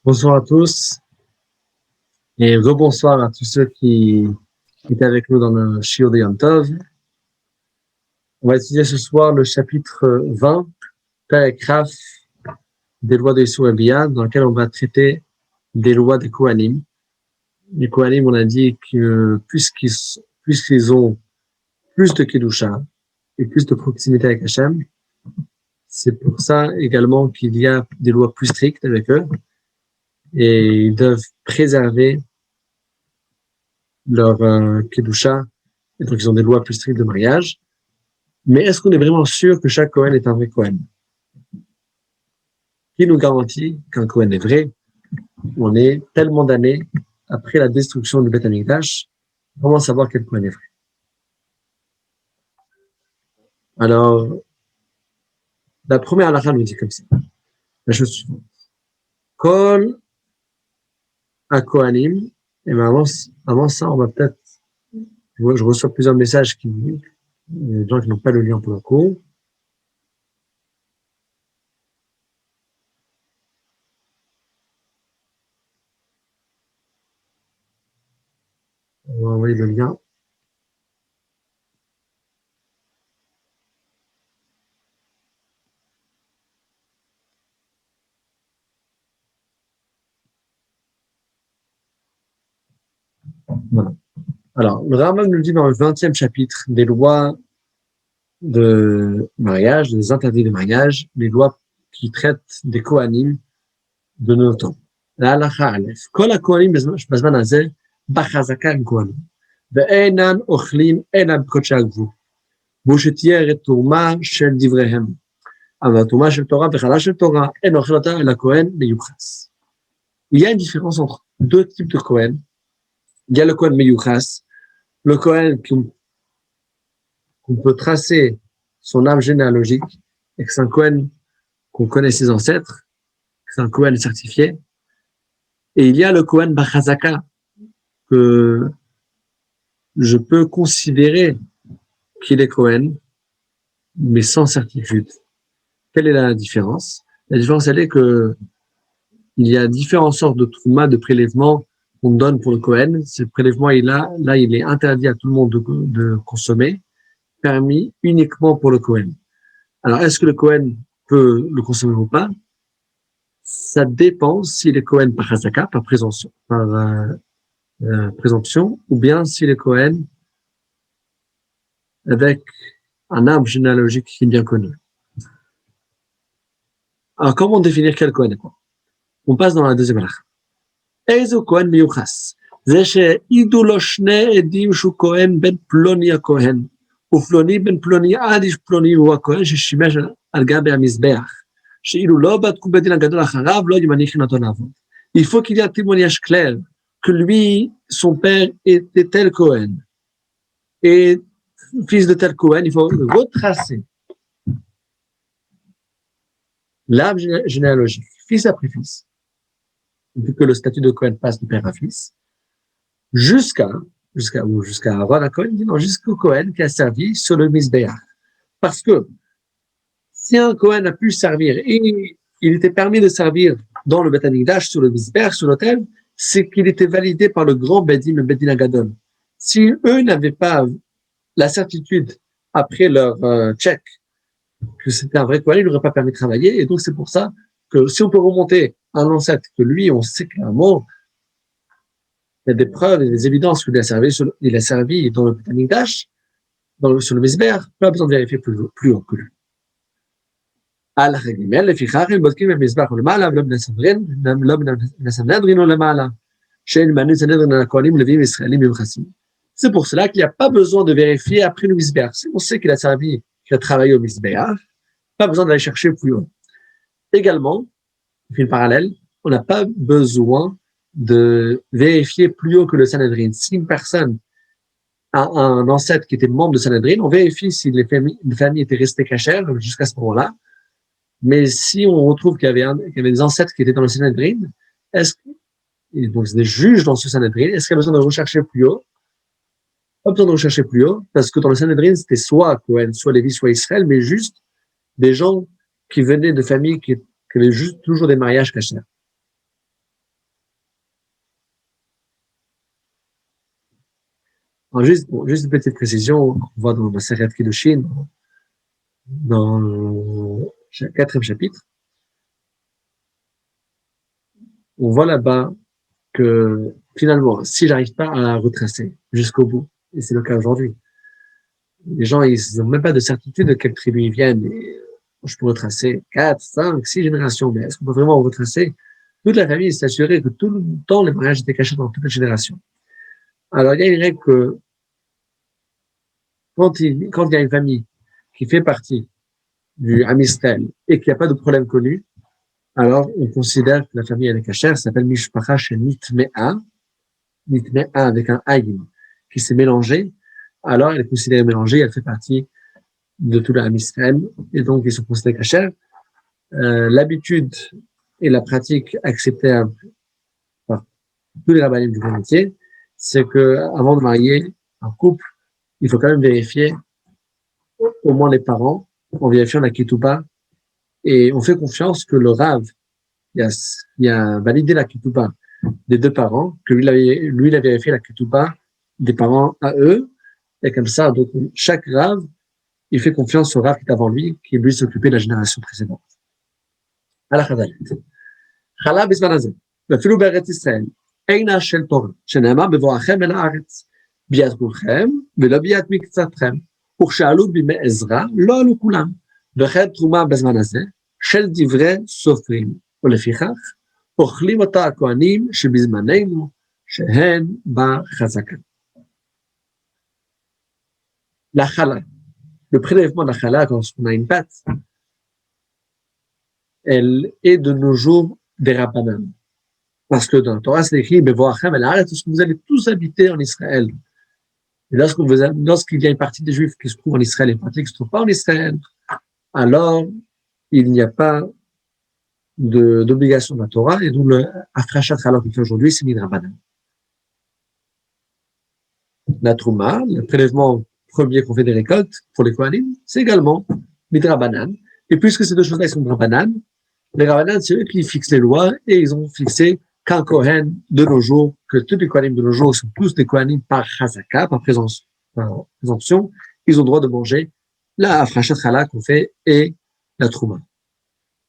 Bonsoir à tous et rebonsoir à tous ceux qui étaient avec nous dans le Shiur de Yom Tov. On va étudier ce soir le chapitre 20, Perek Raf, des lois de Yisur et Biyad, dans lequel on va traiter des lois des Kohanim. Les Kohanim, on a dit que puisqu'ils ont plus de Kedusha et plus de proximité avec Hachem, c'est pour ça également qu'il y a des lois plus strictes avec eux et ils doivent préserver leur Kedusha, et donc ils ont des lois plus strictes de mariage. Mais est-ce qu'on est vraiment sûr que chaque Kohen est un vrai Kohen? Qui nous garantit qu'un Kohen est vrai? On est tellement d'années après la destruction du Beth Amikdash, comment savoir quel Kohen est vrai? Alors, la première halakha nous dit comme ça, la chose suivante. Kol ha-Kohanim, et ben avant ça, on va peut-être, je reçois plusieurs messages des gens qui n'ont pas le lien pour le cours. On va envoyer le lien. Voilà. Alors, le Rambam nous dit dans le 20e chapitre des lois de mariage, des interdits de mariage, les lois qui traitent des Kohanim de nos temps. La halakha alef. Kol ha-Kohanim b'zman hazeh b'chazaka הם Kohanim. ואינם אוכלים אלא בקודשי הגבול. והוא שתהיה רתומה של דבריהם. אבל התרומה של תורה וחלה של תורה, אין אוכל אותה אלא כהן מיוחס. Il y a une différence entre deux types de Kohen. Il y a le Kohen Meyuchas, le Kohen qu'on peut tracer son arbre généalogique, et que c'est un Kohen qu'on connaît ses ancêtres, que c'est un Kohen certifié. Et il y a le Kohen Bachazaka, que je peux considérer qu'il est Kohen, mais sans certitude. Quelle est la différence? La différence, elle est que il y a différentes sortes de trouma, de prélèvements qu'on donne pour le Kohen. Ce prélèvement, il est interdit à tout le monde de consommer, permis uniquement pour le Kohen. Alors, est-ce que le Kohen peut le consommer ou pas? Ça dépend s'il est Kohen par Hazaka, par présomption, ou bien s'il est Kohen avec un arbre généalogique qui est bien connu. Alors, comment définir quel Kohen est quoi? On passe dans la deuxième halakha. איזה כהן מיוחס? זה שהעידו לו שני עדים שהוא כהן בן פלוני הכהן, ופלוני בן פלוני עד איש פלוני הוא הכהן ששימש על גבי המזבח, שאילו לא בדקו בדין הגדול אחריו, לא ימניחים אותו לעבוד. Il faut qu'il y ait un témoignage clair que lui, son père était tel Cohen, et fils de tel Cohen, il faut retracer l'arbre généalogique, fils après fils, vu que le statut de Cohen passe de père à fils, jusqu'à Aaron à Cohen, non, jusqu'au Cohen qui a servi sur le Mizbeach. Parce que si un Cohen a pu servir, et il était permis de servir dans le Beth Amikdash, sur le Mizbeach, sur l'autel, c'est qu'il était validé par le grand Bedin, le Bedin Agadol. Si eux n'avaient pas la certitude, après leur check, que c'était un vrai Cohen, il n'aurait pas permis de travailler, et donc c'est pour ça que si on peut remonter un ancêtre que lui, on sait clairement, il y a des preuves et des évidences qu'il a servi dans le Beth Amikdash, sur le Mizbeach, pas besoin de vérifier plus haut que lui. לפיכך הם בודקים במזבח ולמעלה, ולא בני סנהדרין ולמעלה, שאין מנהיג סנהדרין על הכהנים לוויים ישראלים מיוחסים. C'est pour cela qu'il n'y a pas besoin de vérifier après le Mizbeach. Si on sait qu'il a servi, qu'il a travaillé au Mizbeach, pas besoin d'aller chercher plus haut. Également, on fait une parallèle, on n'a pas besoin de vérifier plus haut que le Sanhedrin. Si une personne a un ancêtre qui était membre de Sanhedrin, on vérifie si les familles étaient restées cachères jusqu'à ce moment-là. Mais si on retrouve qu'il y avait des ancêtres qui étaient dans le Sanhedrin, donc c'est des juges dans ce Sanhedrin, est-ce qu'il y a besoin de rechercher plus haut? Pas besoin de rechercher plus haut, parce que dans le Sanhedrin, c'était soit Cohen, soit Lévi, soit Israël, mais juste des gens qui venaient de familles qui avaient juste toujours des mariages cachers. Alors juste une petite précision qu'on voit dans la série Kiddushin, dans le 4e chapitre, on voit là-bas que finalement, si j'arrive pas à retracer jusqu'au bout, et c'est le cas aujourd'hui, les gens, ils n'ont même pas de certitude de quelle tribu ils viennent. Et je peux retracer 4, 5, 6 générations, mais est-ce qu'on peut vraiment retracer? Toute la famille s'est assurée que tout le temps, les mariages étaient cachés dans toutes les générations. Alors, il y a une règle que quand il y a une famille qui fait partie du Ham Israël et qu'il n'y a pas de problème connu, alors on considère que la famille elle est cachère, ça s'appelle Mishpacha chez Nitmea avec un Aïn qui s'est mélangé, alors elle est considérée mélangée, elle fait partie de tout le Ham Israël et donc ils sont considérés cachères. L'habitude et la pratique acceptée par tous les rabbinim du monde entier, c'est que avant de marier un couple, il faut quand même vérifier au moins les parents, en vérifiant la ketouba, et on fait confiance que le Rav, il a validé la ketouba des deux parents, que lui il a vérifié la ketouba des parents à eux, et comme ça, donc chaque Rav, il fait confiance au Rav qui est avant lui, qui lui s'occupait de la génération précédente. À la Chadalet. Chala b'zman hazeh, ואפילו בארץ ישראל, אינה של תורה, שנאמר בבואכם אל הארץ, ביאת כולכם ולא ביאת מקצתכם, וכשעלו בימי עזרא, לא עלו כולם, וכן תרומה בזמן הזה, של דברי סופרים, ולפיכך, אוכלים אותה הכהנים שבזמננו, שהן בחזקה. La chala, le prélèvement de la chala, quand on a une pâte, elle est de nos jours des rabbanan. Parce que dans la Torah, c'est écrit, est-ce que vous allez tous habiter en Israël? Et lorsqu'il y a une partie des Juifs qui se trouvent en Israël et une partie qui ne se trouve pas en Israël, alors il n'y a pas d'obligation de la Torah, et donc le Afrachat Chalot qu'on fait aujourd'hui, c'est Midrabanan. La Trouma, le prélèvement premier qu'on fait des récoltes pour les Kohanim, c'est également Midrabanan. Et puisque ces deux choses-là sont Midrabanan, les Rabbanan, c'est eux qui fixent les lois, et ils ont fixé qu'un Kohen de nos jours, que tous les Kohanim de nos jours sont tous des Kohanim par Chazaka, par présomption, ils ont le droit de manger la Afrachat Chala qu'on fait et la Trouma.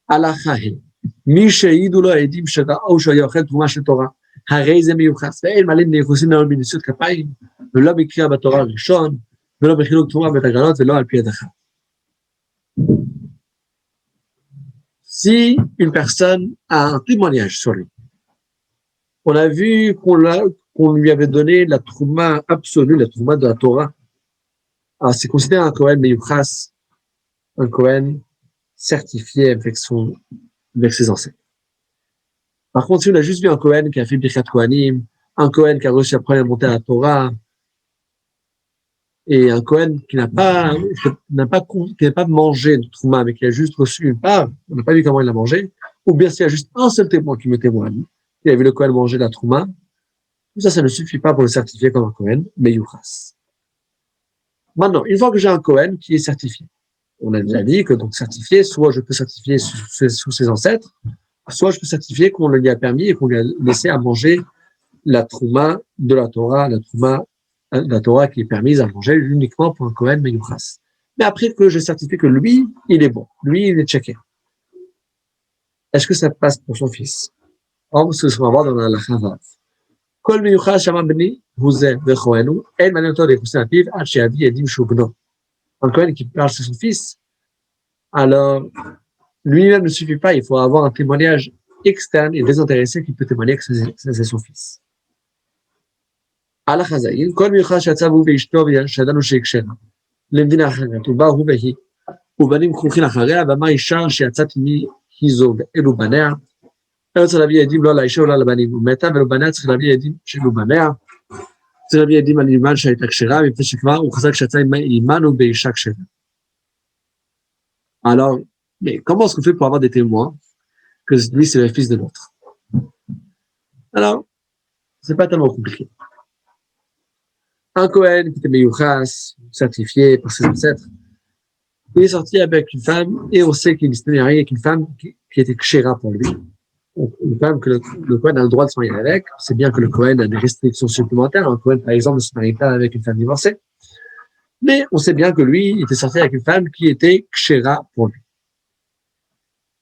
Alachahi. Mi she'idu lo edim שראו שהיה אוכל תרומה של תורה, הרי זה מיוחס, ואין מעלים ניחוסין על בניסות כפיים, ולא בקריאה בתורה הראשון, ולא בחילוק תרומה בתקנות, ולא על פי הדחה. Si une personne a un témoignage sur lui, on a vu qu'on lui avait donné la trouma absolue, la trouma de la Torah. Alors, c'est considéré un Kohen Meyuchas, un Kohen certifié avec ses ancêtres. Par contre, si on a juste vu un Kohen qui a fait Birkat Kohanim, un Kohen qui a reçu la première montée à la Torah, et un Kohen qui n'a pas mangé de trouma, mais qui a juste reçu une part, on n'a pas vu comment il l'a mangé, ou bien s'il y a juste un seul témoin qui me témoigne, il a vu le Kohen manger la trouma, tout ça, ça ne suffit pas pour le certifier comme un Kohen, mais Yuchas. Maintenant, une fois que j'ai un Kohen qui est certifié, on a déjà dit que donc certifié, soit je peux certifier sous ses ancêtres, soit je peux certifier qu'on lui a permis et qu'on lui a laissé à manger la trouma de la Torah, la Torah qui est permise à manger uniquement pour un Kohen Meyuchas. Mais après que je certifie que lui, il est bon, lui, il est checké. Est-ce que ça passe pour son fils? Or, ce qu'on va voir dans la Chavav. Kol Meyuchas Shama Bni, Huzeh Vechoenu, El Maneoto de Kustativ, Acheavi Edim Shubno. Un Kohen qui parle sur son fils, alors, lui-même ne suffit pas, il faut avoir un témoignage externe et désintéressé qui peut témoigner que c'est son fils. על החזאין, כל מיוחד שיצא הוא ואשתו וידענו שהקשרה. למדינה אחרת, ובא הוא והיא, ובנים כרוכין אחריה, ואמר אישה שיצאת מי היא זו ואלו בניה, לא צריך להביא עדים לא לאישה ולא לבנים, ומתה ולא בניה צריך להביא עדים שאלו בניה, צריך להביא עדים על אימן שהייתה כשרה, מפני שכבר הוא חזק שיצא עמנו באישה כשרה. Alors, mais comment est-ce qu'on fait pour avoir des témoins que lui c'est le fils de l'autre? Alors, c'est pas tellement compliqué. Un Kohen qui était Meyuchas, certifié par ses ancêtres, il est sorti avec une femme, et on sait qu'il s'était marié avec une femme qui était Kshera pour lui. une femme que le Cohen a le droit de se marier avec. C'est bien que le Cohen a des restrictions supplémentaires. Un Cohen, par exemple, ne se marie pas avec une femme divorcée. Mais on sait bien que lui, il était sorti avec une femme qui était kshera pour lui.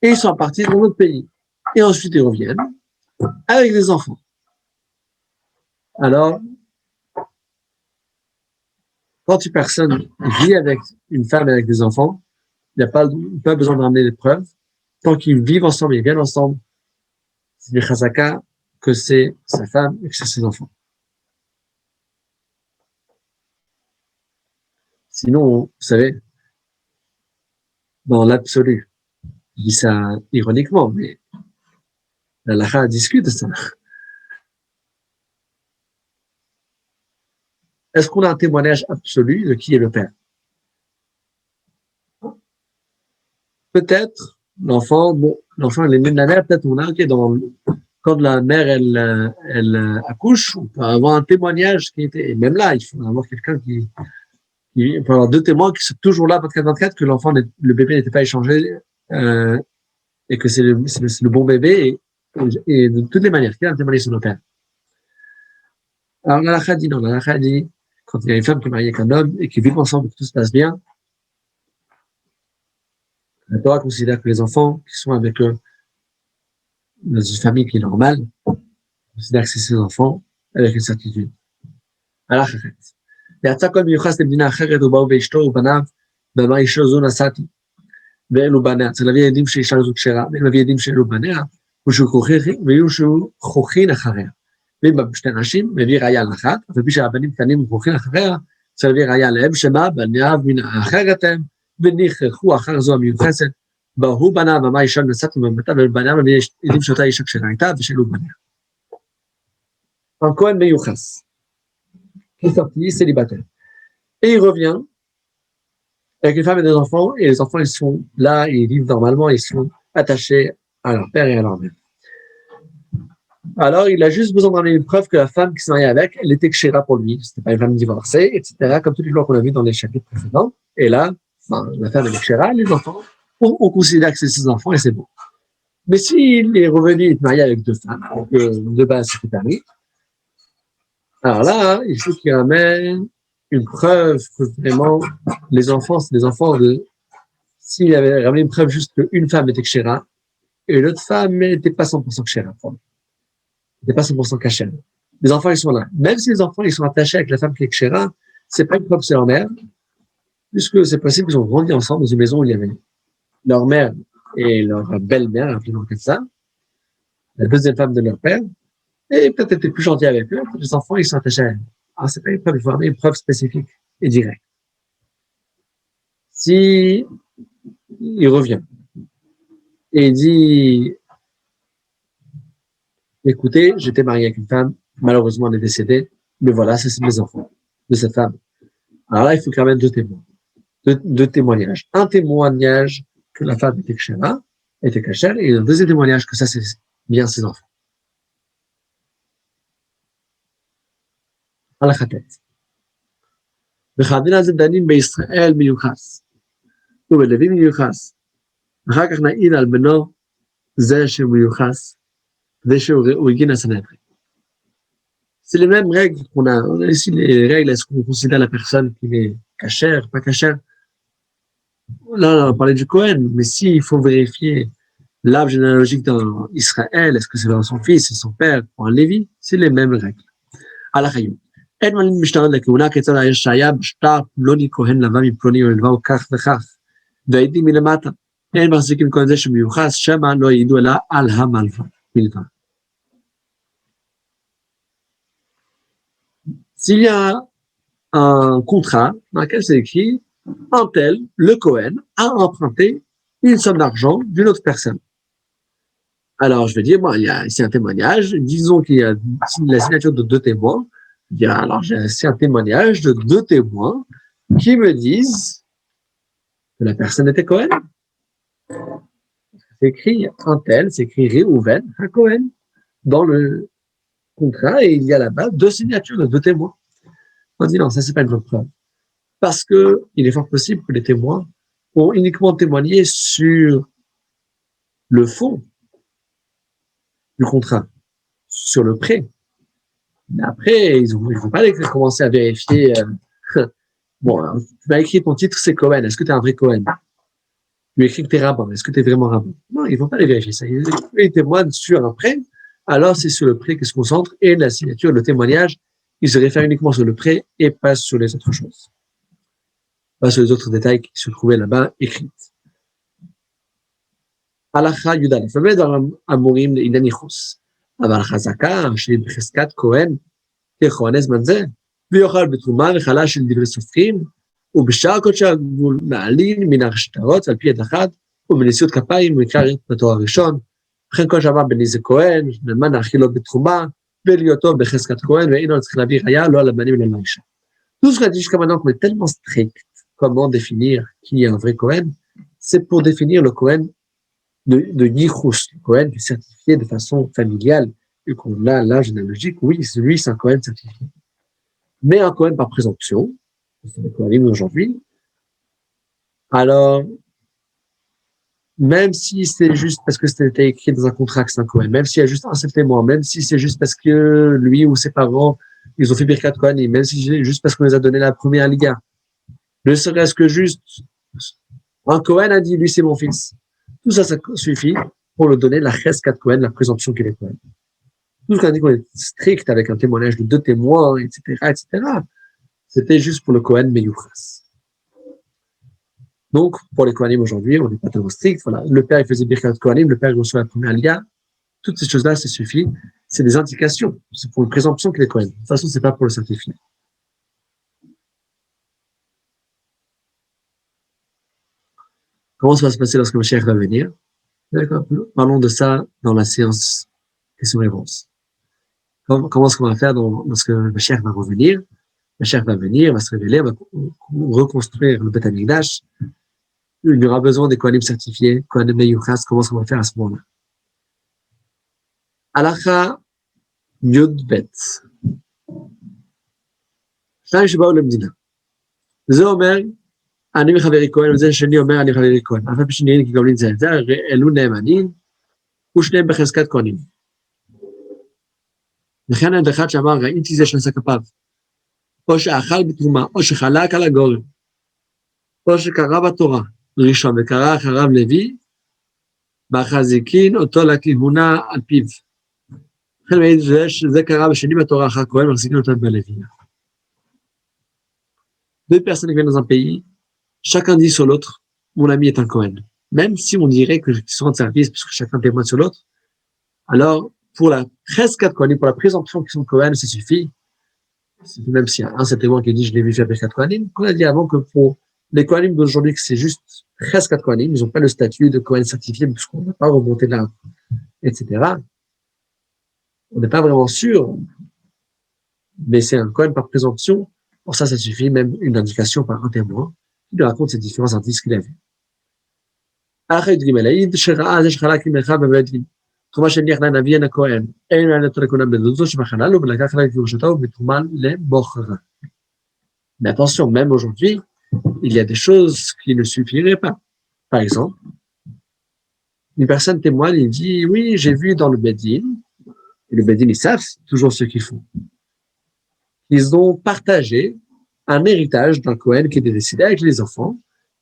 Et ils sont partis dans notre pays. Et ensuite, ils reviennent avec des enfants. Alors, quand une personne vit avec une femme avec des enfants, il n'y a pas besoin de ramener des preuves. Tant qu'ils vivent ensemble, ils viennent ensemble, c'est du chazaka que c'est sa femme et que c'est ses enfants. Sinon, vous savez, dans l'absolu, je dis ça ironiquement, mais la halakha discute de ça. Est-ce qu'on a un témoignage absolu de qui est le père? Peut-être, l'enfant, il est né de la mère, peut-être on a, quand la mère, elle accouche, on peut avoir un témoignage qui était, et même là, il faut avoir quelqu'un il peut avoir deux témoins qui sont toujours là 24/24, que le bébé n'était pas échangé, et que c'est le bon bébé, et de toutes les manières, qui a un témoignage sur le père. Alors, l'halakha dit non, l'halakha dit, quand il y a une femme qui est mariée avec un homme et qui vivent ensemble, que tout se passe bien, la Torah considère que les enfants qui sont avec eux, dans une famille qui est normale, considère que c'est ses enfants avec une certitude. Alors, ויצא כל מיוחס למדינה אחרת ובאו ואשתו ובניו ואמר אשתו זו נשאתי ואלו בניה. צריך להביא ילדים שאישה זו כשרה, ואם להביא ילדים שאלו בניה, ויהיו שהוא חוכין אחריה. ואם שתי נשים, מביא ראיה לאחת, ובלי שהבנים קטנים חוכין אחריה, צריך להביא ראיה להם שמה, בניו מן האחרת הם, ונכרחו אחר זו המיוחסת, באו בניו ואמר אשתו נשאתי ובנתה, ובניו מביא ילדים שאותה אישה כשרה הייתה, ושאלו בניה. Un Kohen Meyuchas, qui est sorti célibataire. Et il revient avec une femme et des enfants, et les enfants, ils sont là, ils vivent normalement, ils sont attachés à leur père et à leur mère. Alors, il a juste besoin d'amener une preuve que la femme qui s'est mariée avec, elle était kshera pour lui, c'était pas une femme divorcée, etc., comme toutes les lois qu'on a vues dans les chapitres précédents. Et là, la femme est kshera, les enfants, on considère que c'est ses enfants et c'est bon. Mais s'il est revenu et est marié avec deux femmes, donc de base c'était permis, alors là, il faut qu'il ramène une preuve que vraiment les enfants, c'est des enfants de. S'il avait ramené une preuve juste qu'une femme était kshera et l'autre femme n'était pas 100% kshera, n'était pas 100% kashère. Les enfants, ils sont là. Même si les enfants, ils sont attachés avec la femme qui est kshera, c'est pas une preuve que c'est leur mère, puisque c'est possible qu'ils ont grandi ensemble dans une maison où il y avait leur mère et leur belle-mère, appelons comme ça, la deuxième femme de leur père, et peut-être était plus gentil avec eux, les enfants, ils sont attachés à elle. Alors, c'est pas une preuve, il faut avoir une preuve spécifique et directe. Si il revient et il dit, écoutez, j'étais marié avec une femme, malheureusement, elle est décédée, mais voilà, ça, c'est mes enfants de cette femme. Alors là, il faut qu'il ramène deux témoins, deux témoignages. Un témoignage que la femme était kshera, était kashère, et un deuxième témoignage que ça, c'est bien ses enfants. על החטאת. וחייבים על זה דנים בישראל מיוחס, ובלוי מיוחס. אחר כך נעיד על בנו זה שמיוחס, זה שהוא ראוי הסנהדרין. C'est les mêmes règles qu'on a. On a ici les règles, est-ce qu'on considère la personne qui est cachère, pas cachère? Là, on parlait du Cohen, mais s'il faut vérifier l'arbre généalogique dans Israël, est-ce que c'est dans son fils et son père ou un Lévi? C'est les mêmes règles. À la Chayout. אין מעלים משטרות לכהונה כיצד האש שהיה בשטר פלוני כהן לבא מפלוני או לבאו כך וכך והעידים מלמטה אין מחזיקים כהן זה שמיוחס שמא לא יעידו אלא על המלווה בלבד. S'il y a un contrat dans lequel c'est écrit un tel, le Cohen, a emprunté une somme d'argent d'une autre personne. Alors je vais dire, bon, il y a ici un témoignage, disons qu'il y a la signature de deux témoins. Bien, alors j'ai un témoignage de deux témoins qui me disent que la personne était Cohen. C'est écrit un tel, c'est écrit Réhouven, un Cohen, dans le contrat, et il y a là-bas deux signatures de deux témoins. On dit non, ça c'est pas une bonne preuve. Parce que il est fort possible que les témoins ont uniquement témoigné sur le fond du contrat sur le prêt. Mais après, ils vont pas commencer à vérifier. Bon, alors, tu m'as écrit ton titre, c'est Cohen. Est-ce que tu es un vrai Cohen? Tu écris que tu es rabbin. Est-ce que tu es vraiment rabbin? Non, ils vont pas les vérifier ça. Ils témoignent sur un prêt. Alors, c'est sur le prêt qu'ils se concentrent et la signature, le témoignage, ils se réfèrent uniquement sur le prêt et pas sur les autres choses. Pas sur les autres détails qui se trouvaient là-bas écrits. הלכה י"א, ובאמת אמורים לעניין ייחוס. אבל חזקה שהיא בחזקת כהן, ככהני זמן זה, ויאכל בתרומה וחלה של דברי סופרים, ובשאר קודשי הגבול מעלין מן השטרות על פי יד אחת, ובנשיאות כפיים במקרא בתואר הראשון, וכן כל שאמר בני זה כהן, נאמן להאכילו בתרומה, ולהיותו בחזקת כהן, ואינו צריך להביא ראיה לא על הבנים אלא לאישה. Tout ce qu'on a dit jusqu'à maintenant, qu'on est tellement strict, comment définir qui est un vrai Cohen, c'est pour définir le Cohen de Yichus, le Cohen qui est certifié de façon familiale, et qu'on a l'âge analogique, oui, lui, c'est un Cohen certifié. Mais un Cohen par présomption, c'est le Cohenim aujourd'hui, alors, même si c'est juste parce que c'était écrit dans un contrat que c'est un Cohen, même s'il y a juste un seul témoin, même si c'est juste parce que lui ou ses parents, ils ont fait Birkat Kohanim, même si c'est juste parce qu'on les a donné la première Liga, ne serait-ce que juste un Cohen a dit, lui, c'est mon fils. Tout ça, ça suffit pour le donner la Cheskat Cohen, la présomption qu'il est Cohen. Tout ce qu'on a dit qu'on est strict avec un témoignage de 2 témoins, etc., c'était juste pour le Cohen Meyuchas. Donc, pour les Kohanim aujourd'hui, on n'est pas tellement strict. Voilà. Le père, il faisait Birkat Kohanim, le père, il reçoit la première Liga. Toutes ces choses-là, ça suffit. C'est des indications. C'est pour une présomption qu'il est Cohen. De toute façon, c'est pas pour le certifier. Comment ça va se passer lorsque le Mashiach va venir? D'accord. Parlons de ça dans la séance questions-réponses. Comment est-ce qu'on va faire lorsque le Mashiach va revenir? Le Mashiach va venir, va se révéler, va reconstruire le Beth Amikdash. Il y aura besoin des Kohanim certifiés, Kohanim Meyuchas. Comment est-ce qu'on va faire à ce moment-là? Halacha Yud Bet. שניים שבאו למדינה. זה אומר, אני מחברי כהן, וזה שני אומר, אני חברי כהן. אף פי שנראים כגמלין זה, אלו נאמנים, ושניהם בחזקת כהנים. וכן עד אחד שאמר, ראיתי זה שנשא כפיו, או שאכל בתרומה, או שחלק על הגורם, או שקרא בתורה ראשון, וקרא אחריו לוי, מחזיקין אותו לכהונה על פיו. וכן מעיד שזה קרה בשני בתורה אחר כהן, מחזיקין אותו בלוי. 2 personnes qui viennent dans un pays, chacun dit sur l'autre, mon ami est un Cohen. Même si on dirait qu'ils sont en service, puisque chacun témoigne sur l'autre, alors, pour la Cheskat Kohanim, pour la présomption qu'ils sont Cohen, ça suffit. Même s'il y a un seul témoin qui dit, je l'ai vu faire Birkat Kohanim, qu'on a dit avant que pour les Kohanim d'aujourd'hui, que c'est juste Cheskat Kohanim, ils n'ont pas le statut de Cohen certifié, puisqu'on n'a pas remonté là, etc. On n'est pas vraiment sûr, mais c'est un Cohen par présomption. Pour ça, ça suffit, même une indication par un témoin qui lui raconte ces différents indices qu'il a vus. Mais attention, même aujourd'hui, il y a des choses qui ne suffiraient pas. Par exemple, une personne témoigne, il dit, oui, j'ai vu dans le Bedin, et le Bedin, ils savent toujours ce qu'ils font. Ils ont partagé un héritage d'un Cohen qui était décédé avec les enfants.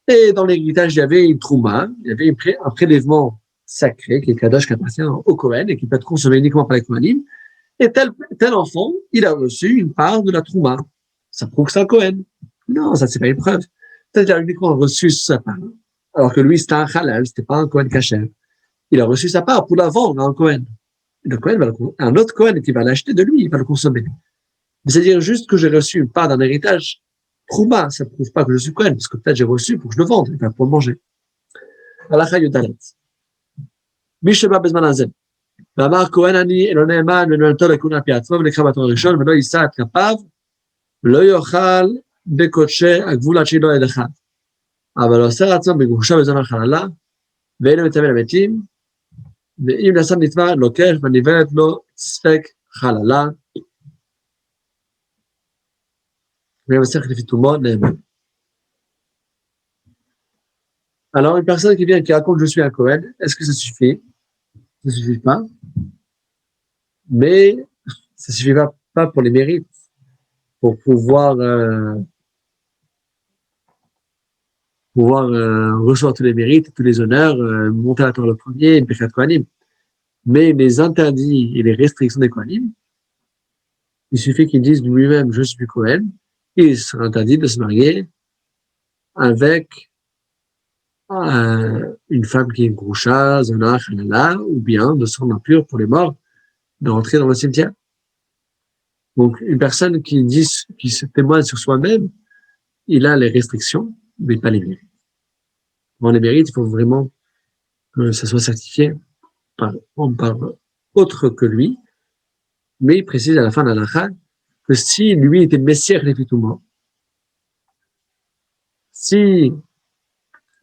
Et dans l'héritage, il y avait une trouma, il y avait un prélèvement sacré qui est Kadosh, qui appartient au Cohen et qui peut être consommé uniquement par les Kohanim. Et tel enfant, il a reçu une part de la trouma. Ça prouve que c'est un Cohen. Non, ça, c'est pas une preuve. Peut-être qu'il a uniquement reçu sa part. Alors que lui, c'était un halal, c'était pas un Cohen kasher. Il a reçu sa part pour la vendre à un Cohen. Le Cohen un autre Cohen qui va l'acheter de lui, il va le consommer. C'est-à-dire juste que j'ai reçu une part d'un héritage. Trouma, ça ne prouve pas que je suis Cohen, parce que peut-être j'ai reçu pour que je le vende, et pas pour le manger. Halacha Yudalet. Misheba bezman hazen. ואמר כהן אני אלא נאמן ונועלתו לכהונה על פי עצמו ונקרא בתואר הראשון ולא יישא את כפיו ולא יאכל בקודשי הגבול עד שלא עד אחד. אבל עושה עצמו בגרושה בזמן החללה ואינו מטמא למתים ואם נעשה נתבע לוקח וניבלת לו ספק חללה. Alors, une personne qui vient et qui raconte je suis un Cohen, est-ce que ça suffit? Ça ne suffit pas. Mais ça ne suffit pas pour les mérites, pour pouvoir recevoir tous les mérites, tous les honneurs, monter à la Torah le premier, une Birkat Kohanim. Mais les interdits et les restrictions des Kohanim, il suffit qu'ils disent lui-même je suis Kohen, il sera interdit de se marier avec une femme qui est Groucha, Zona, Halala, ou bien de se rendre impur pour les morts, de rentrer dans le cimetière. Donc, une personne qui se témoigne sur soi-même, il a les restrictions, mais pas les mérites. Pour les mérites, il faut vraiment que ça soit certifié par autre que lui, mais il précise à la fin de l'halakha que si lui était Messiah Lefitouma, si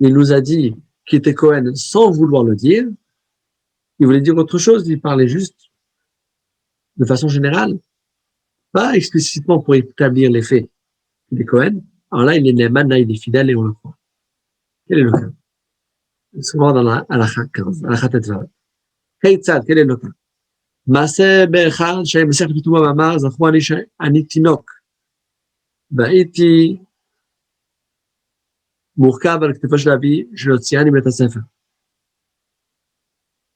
il nous a dit qu'il était Cohen sans vouloir le dire, il voulait dire autre chose, il parlait juste de façon générale, pas explicitement pour établir les faits. Il est Cohen, alors là, il est Neman, là, il est fidèle et on le croit. Quel est le cas? Souvent dans la halakha 15, halakha Tetzav. Keitzad, quel est le cas? מעשה באחד שמסכת כתובה ואמר זכרו אני תינוק והייתי מורכב על כתפו של אבי שהוציאני מבית הספר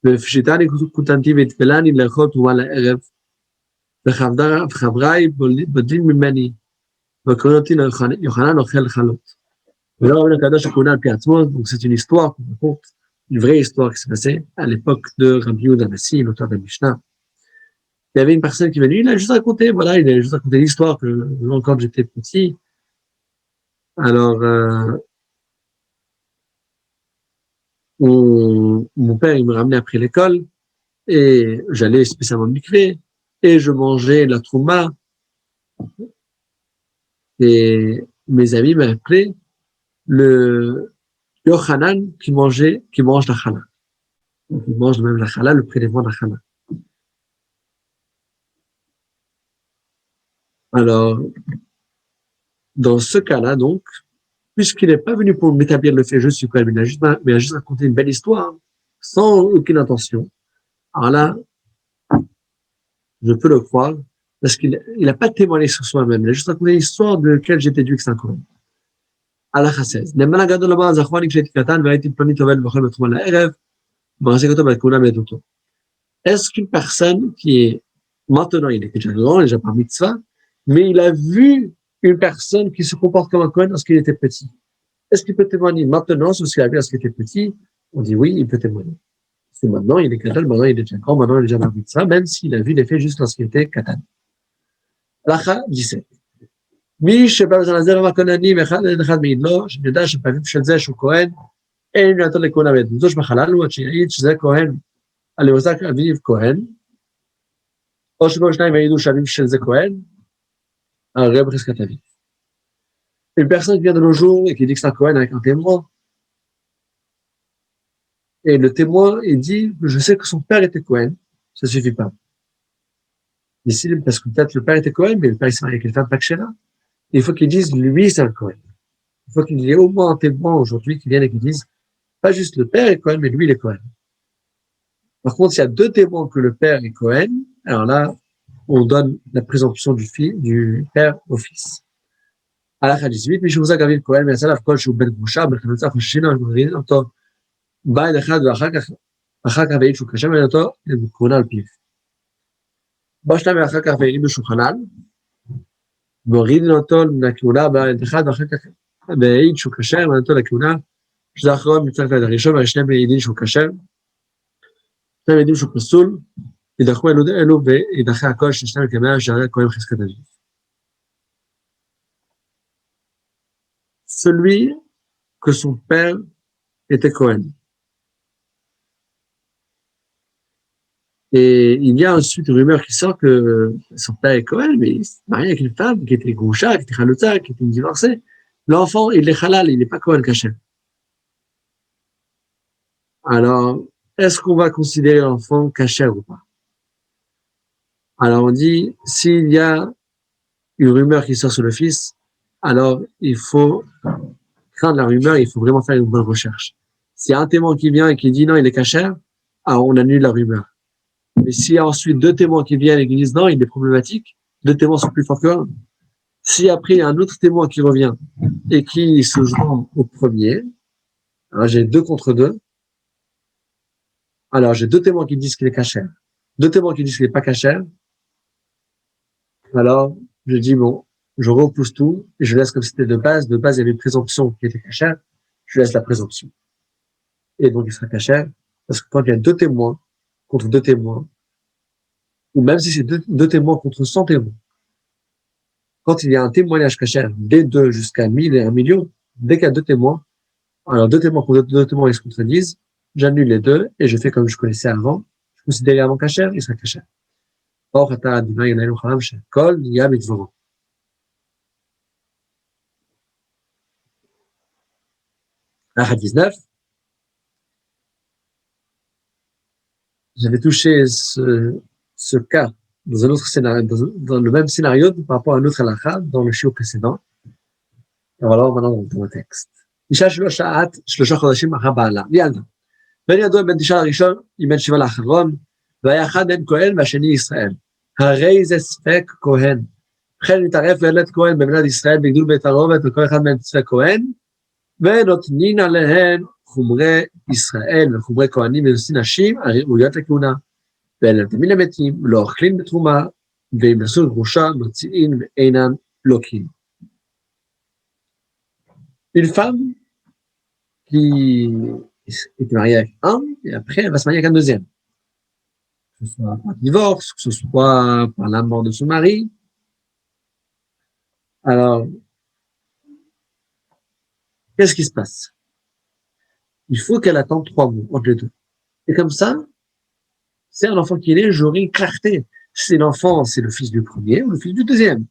ופשיטני קוטנתי והתפלני לאכול תרומה לערב וחבריי בודלים ממני וקוראים אותי יוחנן אוכל חלות ולא רבנו הקדוש הכהונה על פי עצמו. Donc c'est une histoire qu'on raconte, une vraie histoire qui s'est passée à l'époque de Rabbi Yehuda Hanassi, l'auteur de la Mishnah. Il y avait une personne qui venait, il a juste raconté l'histoire que quand j'étais petit. Alors, mon père, il me ramenait après l'école et j'allais spécialement mikvé et je mangeais la trouma et mes amis m'appelaient le Yochanan qui mange la chala. Donc, il mange même la chala, le prélèvement de la chala. Alors, dans ce cas-là, donc, puisqu'il n'est pas venu pour m'établir le fait je suis Kohen, mais il a juste raconté une belle histoire, sans aucune intention, alors là, je peux le croire, parce qu'il n'a pas témoigné sur soi-même, il a juste raconté l'histoire de laquelle j'ai déduit que c'est un Kohen. הלכה 16. נאמן הגדול אמר, זכרני כשהייתי קטן והייתי פלוני טובל ואוכל בתרומה לערב, ומחזיק אותו בכהונה בעדותו. Est-ce qu'une personne qui est, maintenant il est déjà grand, il est déjà par mitzvah, mais il a vu une personne qui se comporte comme un Kohen lorsqu'il était petit, est-ce qu'il peut témoigner maintenant sur ce qu'il a vu lorsqu'il était petit? On dit oui, il peut témoigner. Parce que maintenant il est katan, maintenant il est déjà grand, maintenant il est déjà par mitzvah, même s'il a vu les faits juste lorsqu'il était katan. הלכה 17. מי שבא בזמן הזה רמה כהנני ואחד מעיד לו, שנדע שפעמים של זה שהוא כהן, אין נתון לכהונה בעדותו שבחלל הוא עד שיעיד שזה כהן, על יוזק אביו כהן, או שבו שניים העידו שאביו של זה כהן, הרי בחזקת אביו. Une personne qui vient de nos jours et qui dit que c'est un Cohen avec un témoin, et le témoin, il dit, je sais que son père était Cohen, ça suffit pas. Ici, parce que peut-être le père était Cohen, mais le père il s'est marié avec une femme Pakshela. Il faut qu'ils disent, lui, c'est un Cohen. Il faut qu'il y ait au moins un témoin aujourd'hui qui vienne et qui dise, pas juste le père est Cohen, mais lui, il est Cohen. Par contre, s'il y a deux témoins que le père est Cohen, alors là, on donne la présomption du père au fils. הלכה 18, מי שהוחזק אביו כהן ויצא עליו כל שהוא בן גרושה, בחלוצה חוששים ומגרידים אותו בית אחד ואחר כך והעיד שהוא קשה ממנו אותו לכהונה על פיו. בא שניים ואחר כך והעידו שהוא חלל, והורידו אותו לכהונה בית אחד ואחר כך והעיד שהוא קשה ממנו אותו לכהונה, שזה האחרון מצטרף ליד הראשון, והשניהם העידים שהוא קשה, שניהם העידים שהוא פסול, ידחו אלו וידחה הכל ששניהם כמאה שערי כהן חזקת אביו. Celui que son père était Cohen. Et il y a ensuite une rumeur qui sort que son père est Cohen, mais il s'est marié avec une femme qui était Groucha, qui était Chalouta, qui était divorcée. L'enfant, il est halal, il n'est pas Cohen caché. Alors, est-ce qu'on va considérer l'enfant caché ou pas? Alors, on dit, s'il y a une rumeur qui sort sur le fils, alors il faut craindre la rumeur, il faut vraiment faire une bonne recherche. S'il y a un témoin qui vient et qui dit non, il est cachère, alors on annule la rumeur. Mais s'il y a ensuite deux témoins qui viennent et qui disent non, il est problématique, deux témoins sont plus forts qu'un. Si après il y a un autre témoin qui revient et qui se joint au premier, alors j'ai 2 contre 2. Alors j'ai deux témoins qui disent qu'il est cachère, deux témoins qui disent qu'il n'est pas cachère. Alors je dis bon, je repousse tout et je laisse comme c'était de base. De base il y avait une présomption qui était cachère. Je laisse la présomption. Et donc il sera cachère parce que quand il y a deux témoins contre deux témoins, ou même si c'est deux témoins contre 100 témoins, quand il y a un témoignage cachère des deux jusqu'à 1000 et 1 million, dès qu'il y a deux témoins, alors deux témoins contre deux témoins ils se contredisent, j'annule les deux et je fais comme je connaissais avant. Je considère avant cachère, il sera cachère. Or, kol yam mitzvot. À 19, j'avais touché ce cas dans un autre scénario, dans le même scénario par rapport à un autre halakha dans le shiur précédent. Et voilà, maintenant dans le texte. אישה שלא שעת 3 חודשים אחר בעלה, ילדה. בן ידוע בן 9 לראשון, עם בן 7 לאחרון, והיה אחד בן כהן והשני ישראל. הרי זה ספק כהן. וכן מתערף ילד כהן במדינת ישראל בגדול בית הרובט, וכל אחד מהם ספק כהן, ונותנין עליהן חומרי ישראל וחומרי כהנים ונושאים נשים הראויות לכהונה, ואלה נתמים למתים, לא אוכלים בתרומה, ואם נשאו גרושה, מוציאים ואינם לוקים. Une femme qui est mariée avec un, et après elle va se marier avec un deuxième. Que ce soit par divorce, que ce soit par la mort de son mari. Alors, qu'est-ce qui se passe? Il faut qu'elle attende 3 mois entre les deux. Et comme ça, c'est un enfant qui est né, j'aurai une clarté. C'est l'enfant, c'est le fils du premier ou le fils du deuxième.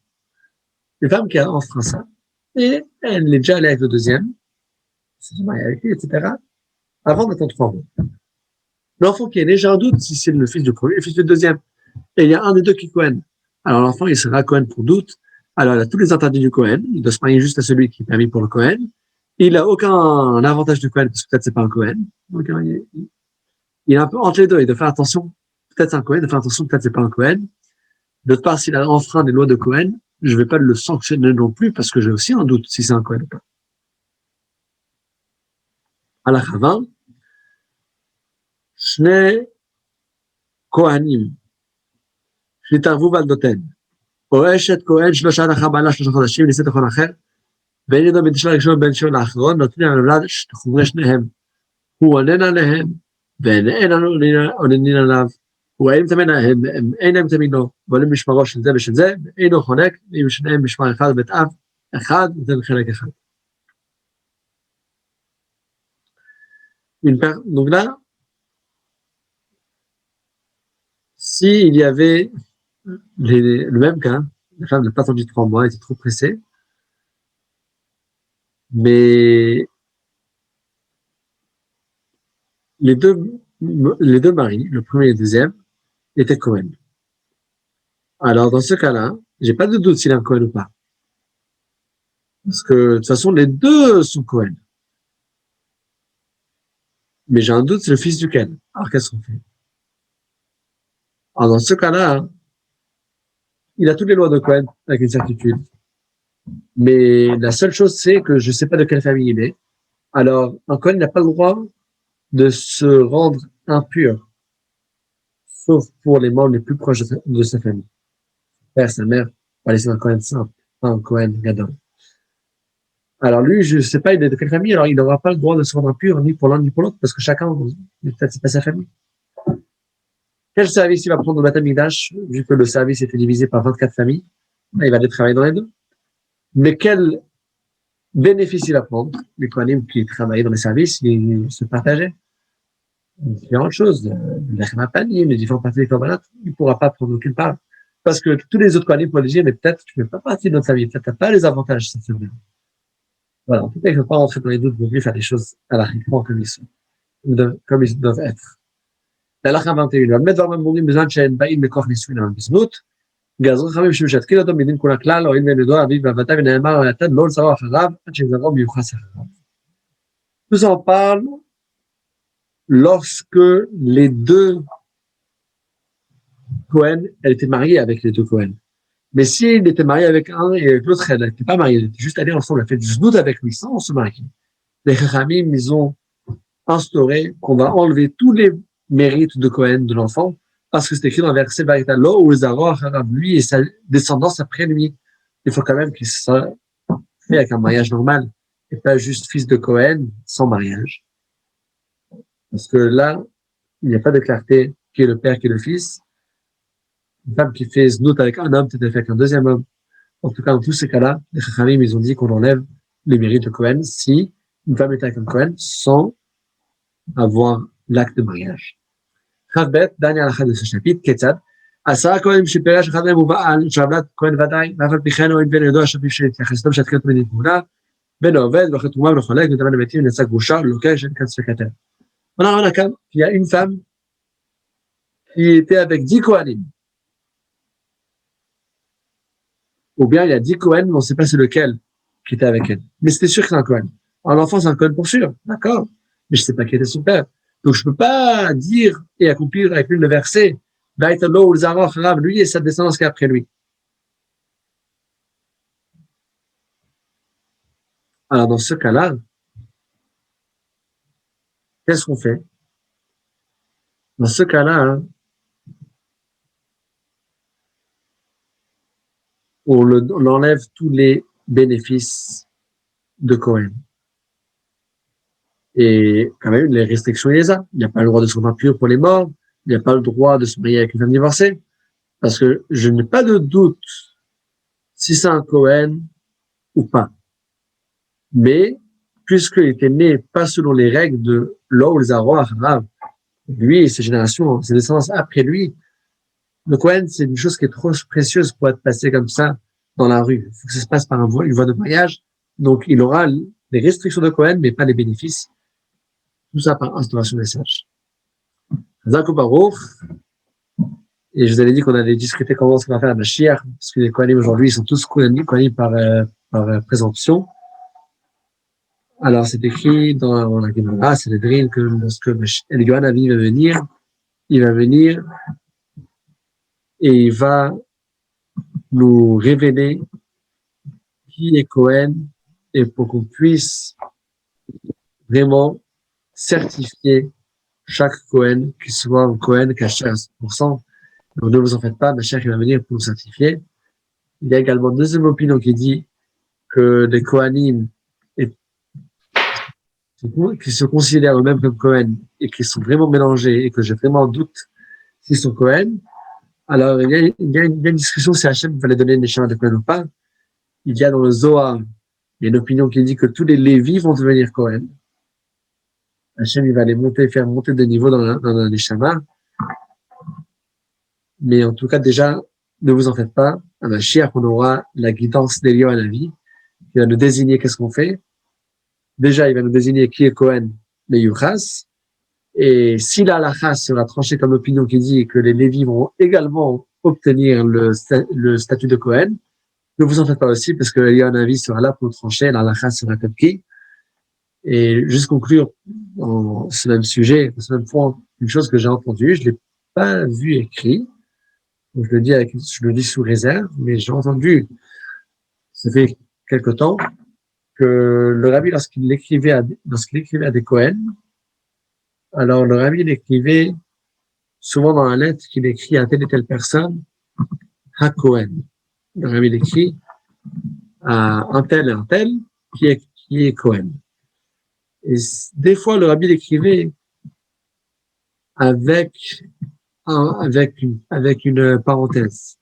Une femme qui a enfreint ça, et elle est déjà allée avec le deuxième, s'est mariée avec lui, etc., avant d'attendre 3 mois. L'enfant qui est né, j'ai un doute si c'est le fils du premier ou le fils du deuxième. Et il y a un des deux qui est Cohen. Alors l'enfant, il sera Cohen pour doute. Alors il a tous les interdits du Cohen. Il doit se marier juste à celui qui est permis pour le Cohen. Il n'a aucun avantage du Cohen parce que peut-être c'est pas un Cohen. Donc il est un peu entre les deux. Il doit faire attention. Peut-être c'est un Cohen. Il doit faire attention. Peut-être c'est pas un Cohen. D'autre part, s'il a enfreint des lois de Cohen, je ne vais pas le sanctionner non plus parce que j'ai aussi un doute si c'est un Cohen ou pas. הלכה ו' שני כהנים שהתערבו בילדותיהן, או אשת כהן שלא שעת אחר בעלה 3 חודשים נישאת לכל אחר, ואין ידו בין תשעה הראשון ובין תשעה לאחרון, נותנים על הולד חומרי שניהם. הוא עונן עליהם, ואין עוננין עליו, הוא האם תמיד הם אינם תמיד לו, ועולים משמרו של זה ושל זה, ואינו חונק, אם שניהם משמר אחד בית אב אחד, נותן חלק אחד. Donc là, s'il y avait le même cas, la femme n'a pas attendu 3 mois, elle était trop pressée, mais les deux maris, le premier et le deuxième, étaient Cohen. Alors dans ce cas-là, j'ai pas de doute s'il est un Cohen ou pas. Parce que de toute façon, les deux sont Cohen. Mais j'ai un doute, c'est le fils duquel. Alors qu'est-ce qu'on fait? Alors dans ce cas-là, il a toutes les lois de Cohen avec une certitude. Mais la seule chose, c'est que je ne sais pas de quelle famille il est. Alors, un Cohen n'a pas le droit de se rendre impur, sauf pour les membres les plus proches de sa famille. Père, sa mère, pas laisser un Cohen simple, pas un Cohen gadol. Alors lui, je ne sais pas, il est de quelle famille, alors il n'aura pas le droit de se rendre impur, ni pour l'un ni pour l'autre, parce que chacun, peut-être c'est pas sa famille. Quel service il va prendre au Beth Amikdash, vu que le service était divisé par 24 familles, il va aller travailler dans les deux. Mais quel bénéfice il va prendre? Les Kohanim qui travaillaient dans les services, ils se partageaient. Différentes choses, les différentes parties des Korbanot, il ne pourra pas prendre aucune part. Parce que tous les autres Kohanim pourraient dire, mais peut-être tu ne fais pas partie de notre famille, peut-être tu n'as pas les avantages de cette famille. Voilà, en tout cas, il ne faut pas rentrer dans les doutes, vous voulez faire des choses à la réponse comme ils sont, comme ils doivent être. להלכה 21, באמת דבר ממורים בזמן שהן באים מכוח נישואין אבל בזנות, גזרו חכמים שמשתקים אותו מדין כולה כלל, הואיל ואין ידוע אביו ואבותיו ונאמר היתד לא לזרוע אחריו, עד שזרעו מיוחס אחריו. Nous en parle lorsque les deux Cohen, elle était mariée avec les deux Cohen. Mais s'il était marié avec un et avec l'autre, elle n'était pas mariée, elle était juste allée ensemble, elle a fait du znout avec lui sans se marier. Les Chachamim, ils ont instauré qu'on va enlever tous les mérites de Cohen, de l'enfant, parce que c'est écrit dans le verset Baritalo, où Zara, lui et sa descendance après lui. Il faut quand même qu'il soit fait avec un mariage normal, et pas juste fils de Cohen sans mariage. Parce que là, il n'y a pas de clarté qui est le père, qui est le fils. Une femme qui fait znout avec un homme, peut-être fait avec un deuxième homme. En tout cas, dans tous ces cas-là, les Chachamim, ils ont dit qu'on enlève les mérites de Cohen si une femme est avec un Cohen sans avoir l'acte de mariage. Chavbet, dernier halakha de ce chapitre, Ketzad. עשרה כהנים שפירש אחד מהם הוא בעל, שעבלת כהן ודאי, ואף על פי כן הואיל בן ידוע שפיו שהתייחסתם שהתחיל תמיד תמונה, בין העובד, ואחרי תרומה ולחולק, ודמן למתים, נעשה גרושה, לוקה, שאין כאן ספקתר. On a un cas, il y a une femme qui était avec 10 Kohanim. Ou bien il y a 10 Kohen, mais on ne sait pas c'est lequel qui était avec elle. Mais c'était sûr que c'est un Kohen. Un enfant, c'est un Kohen pour sûr, d'accord? Mais je ne sais pas qui était son père. Donc je ne peux pas dire et accomplir avec lui le verset, lui et sa descendance qui est après lui. Alors dans ce cas-là, qu'est-ce qu'on fait? Dans ce cas-là, on enlève tous les bénéfices de Cohen. Et quand même, les restrictions, il les a. Il n'y a pas le droit de se rendre impur pour les morts. Il n'y a pas le droit de se marier avec une femme divorcée. Parce que je n'ai pas de doute si c'est un Cohen ou pas. Mais, puisqu'il était né pas selon les règles de l'eau, les arrois, lui et ses générations, ses descendants après lui, le Cohen, c'est une chose qui est trop précieuse pour être passée comme ça dans la rue. Il faut que ça se passe par une voie de mariage. Donc, il aura les restrictions de Cohen, mais pas les bénéfices. Tout ça par instauration des sages. Zako Baruch. Et je vous avais dit qu'on allait discuter comment on va faire la Mashiach, parce que les Kohanim aujourd'hui, ils sont tous Kohanim par présomption. Alors, c'est écrit dans la Gemara, c'est le Drin, que lorsque Eliyahu Hanavi va venir, il va venir et il va nous révéler qui est Cohen et pour qu'on puisse vraiment certifier chaque Cohen qui soit un Cohen caché à 100%. Donc ne vous en faites pas, Mashiach il va venir pour nous certifier. Il y a également une deuxième opinion qui dit que les Kohanim qui se considèrent eux-mêmes comme Cohen et qui sont vraiment mélangés et que j'ai vraiment doute s'ils sont Cohen. Alors il y a une discussion si Hachem fallait donner des schémas de Cohen ou pas. Il y a dans le Zohar, il y a une opinion qui dit que tous les Lévis vont devenir Cohen. Hachem, il va les faire monter de niveau dans les schémas. Mais en tout cas, déjà, ne vous en faites pas. À Mashiach, on aura la guidance d'Eliyahu Hanavi, qui va nous désigner qu'est-ce qu'on fait. Déjà, il va nous désigner qui est Cohen, les Yuchas. Et si la halakha sera tranchée comme opinion qui dit que les Lévis vont également obtenir le statut de Cohen, ne vous en faites pas aussi, parce que Eliyahu Hanavi sera là pour trancher, la halakha sera comme qui. Et juste conclure dans ce même sujet, ce même point, une chose que j'ai entendue, je l'ai pas vu écrit. Donc je le dis sous réserve, mais j'ai entendu, ça fait quelque temps, que le rabbi, lorsqu'il écrivait à des Kohen, alors le rabbi, il écrivait souvent dans la lettre qu'il écrit à telle et telle personne, à Kohen. Le rabbi, il écrit à un tel et un tel qui est Kohen. Et des fois, le rabbi l'écrivait avec une parenthèse.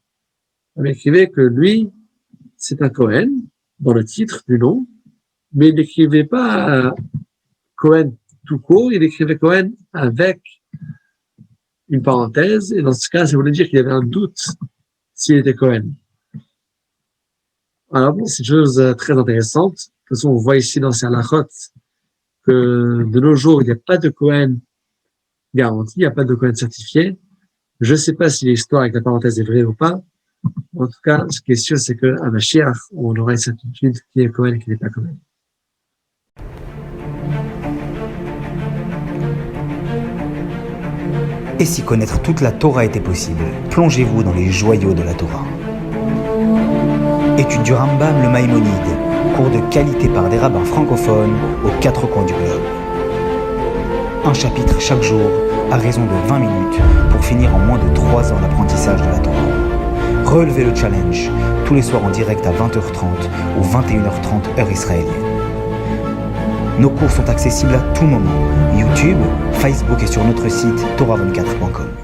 Il écrivait que lui, c'est un Cohen, dans le titre du nom, mais il n'écrivait pas Cohen tout court, il écrivait Cohen avec une parenthèse, et dans ce cas, ça voulait dire qu'il y avait un doute s'il était Cohen. Alors, c'est une chose très intéressante. De toute façon, on voit ici dans ces halachot que de nos jours, il n'y a pas de Cohen garanti, il n'y a pas de Cohen certifié. Je ne sais pas si l'histoire avec la parenthèse est vraie ou pas. En tout cas, ce qui est sûr, c'est qu'à Mashiach, on aura une certitude qui est Cohen et qui n'est pas Cohen. Et si connaître toute la Torah était possible, plongez-vous dans les joyaux de la Torah. Étude du Rambam, le Maïmonide, cours de qualité par des rabbins francophones aux 4 coins du globe. Un chapitre chaque jour, à raison de 20 minutes, pour finir en moins de 3 ans l'apprentissage de la Torah. Relevez le challenge, tous les soirs en direct à 20h30 ou 21h30 heure israélienne. Nos cours sont accessibles à tout moment, YouTube, Facebook et sur notre site torah24.com.